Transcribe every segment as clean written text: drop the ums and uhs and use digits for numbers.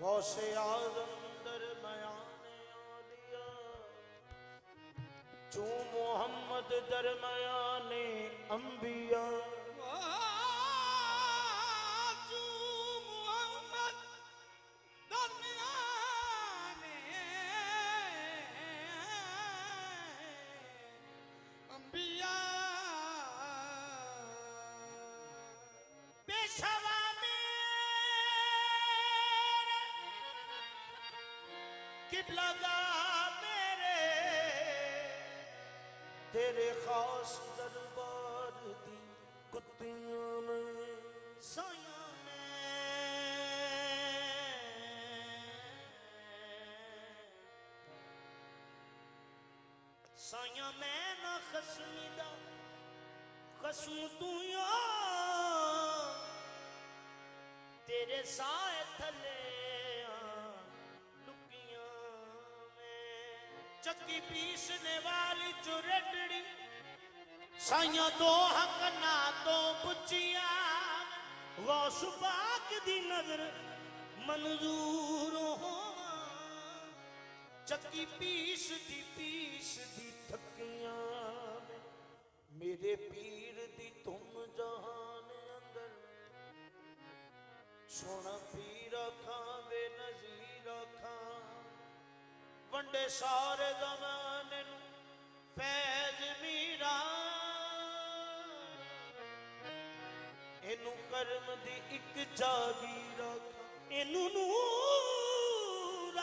गौसे आज़म दरमयाने औलिया चू मोहम्मद दरमयाने अंबिया लगा मेरे तेरे खास दरबार दी कुत्तियों ने साया मैं ना खसमीदा खसू तू तेरे साए थले चक्की पीसने वाली चुरटड़ी साइया तो हक ना तो बुचिया गौस पाक दी नजर मंजूर हो चक्की पीस दी थकिया मेरे पीर दी तुम जहान अंदर सोना पीर खां वे नजीर खां वंडे सारे ज़माने फैज मीरा इनू कर्म दी एक जागीर इनू नूर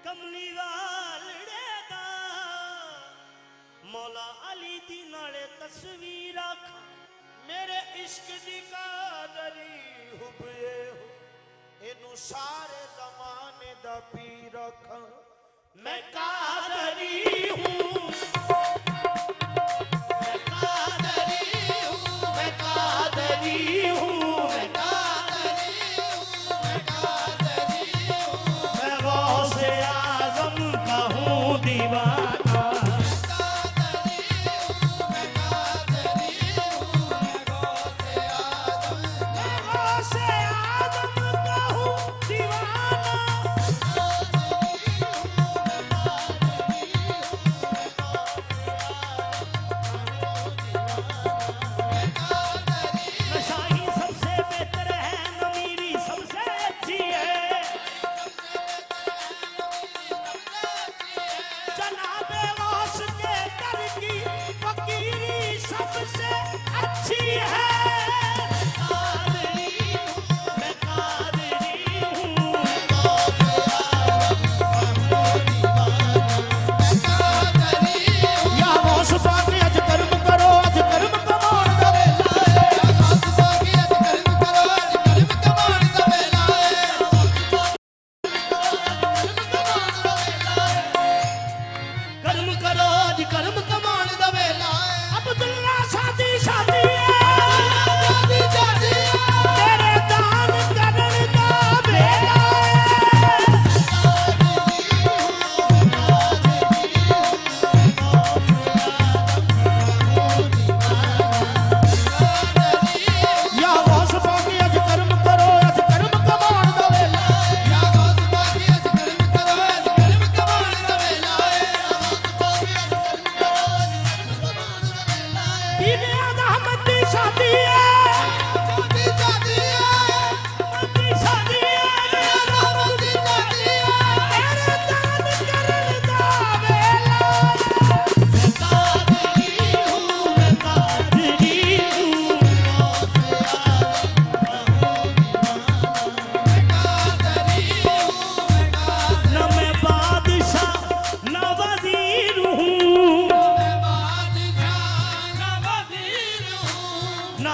कमली वालड़े दा मौला अली दी नाले तस्वीर मेरे इश्क दी कादरी हुबे इनू सारे ज़माने दा पीर रखा मैं कादरी हूँ मैं कादरी हूँ मैं कादरी हूँ मैं कादरी हूँ मैं कादरी हूँ मैं गौसे आज़म का हूँ दीवाना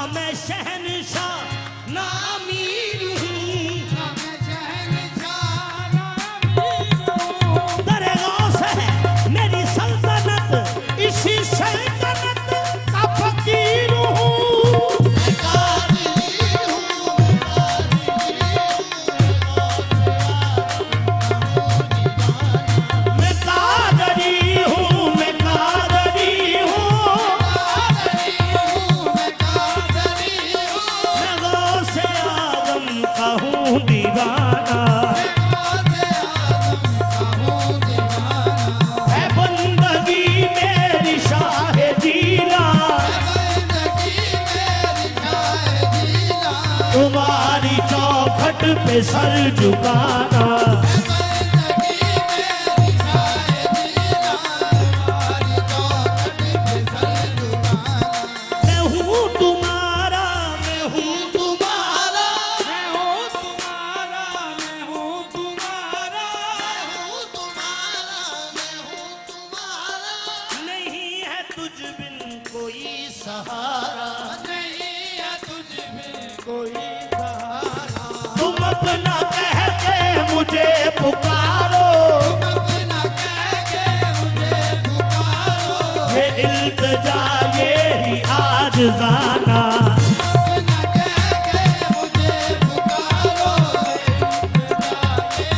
मैं शहनशाह ना अमीर हूँ, दरगाह से है मेरी सल्तनत, इसी सल्तनत का फकीर हूँ। मैं कादरी हूँ, मैं कादरी हूँ, मैं गौसे आज़म का हूँ दीवाना। है बंदगी मेरी शाह जीला, तुम्हारी चौखट पे सर झुकाना। मैं हूँ तुम्हारा, मैं हूँ तुम्हारा, मैं हूँ तुम्हारा, मैं हूँ तुम्हारा, नहीं है तुझ बिन कोई सहारा, तुम अपना कह के मुझे पुकारो, ये इल्तिजा ये ही आजिज़ाना।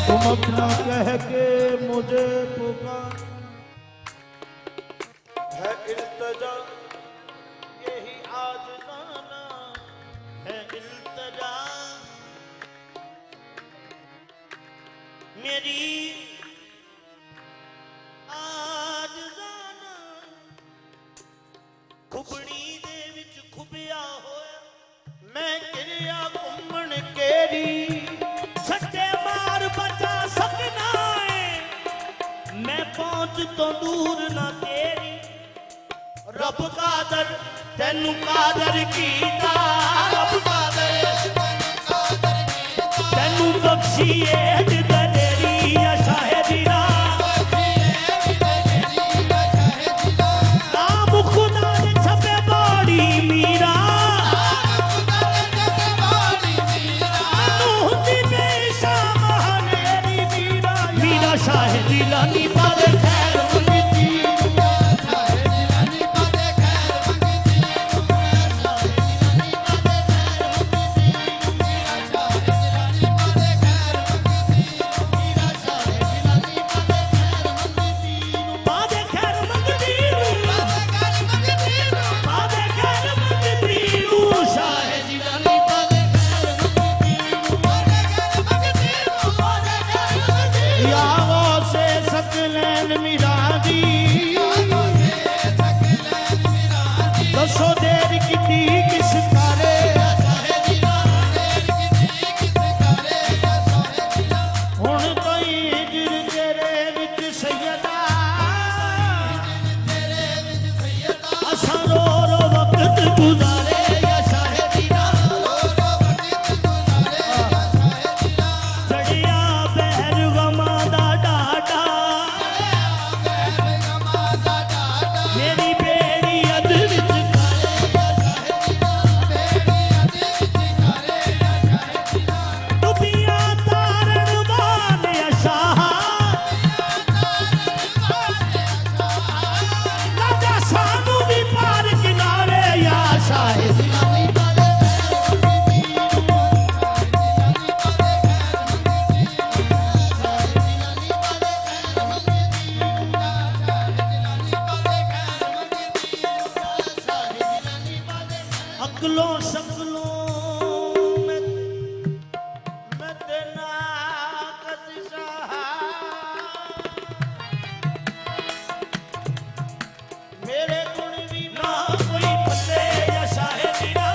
तुम अपना कह के मुझे पुकारो, है इल्तिजा यही आजिज़ाना, है इल्तिजा मेरी आजिज़ाना। खुबड़ी दे विच खुबिया होया मैं गिरिया घुमण केरी, सच्चे मार बचा सकना है मैं पहुंच तो दूर ना तेरी। रब कादर तेनू कादर कीता, रब कादर तेनू बख्शिए दलेरी या शाहिदा। नाम खुदा ने छपे बाड़ी मीरा, नूह दी बेशा महानेरी मीरा। मीरा शाहिदी लानी पाले खैर मंगती, पादे खैर मंगती, पादे खैर मंगती, शाहिदी लानी पादे यावो से सकलैन मिरादी। दसो देर की किस करे, हुण कोई हिजर तेरे विच सैयदा, असां रो रो वक्त गुजारे या शाहिदा। चढ़िया बहर गमा दा डाटा, मेरी बेड़ी अद विच डुबिया तारण वाले शाह, लाजा सानू भी पार किनारे या शाहिद। अकलों शकलों में तेना कशिशा, मेरे गुण भी ना कोई फते या शाहिदा।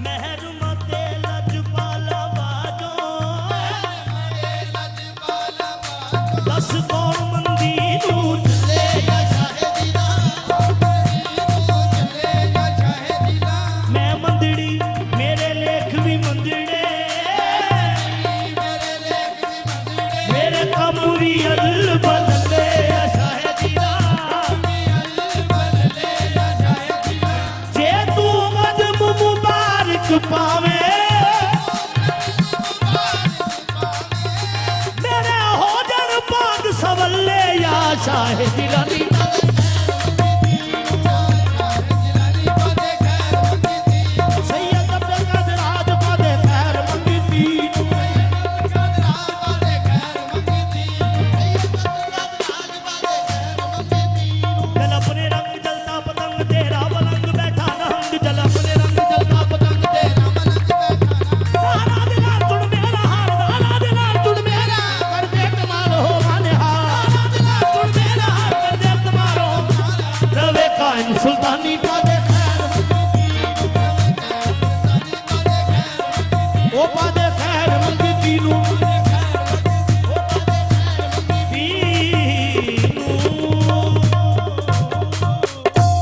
महर मते लजपाला बाजो, दस कौन मंदी नू चले या शाहिदा। जिलानी सैयद अब्दुल कादिर राज पादे खैर मंगी तीन जल अपने रंग जलता पतंग तेरा पलंग बैठा नहंग जल अपने रंग जलता पतंग तेरा तारा दिलार जुड़ मेरा हार तारा दिलार जुड़ मेरा कर दे कमाल हो माने हार तारा दिलार जुड़ मेरा हार कर दे कमाल हो रवे कायम सुल्तानी का दे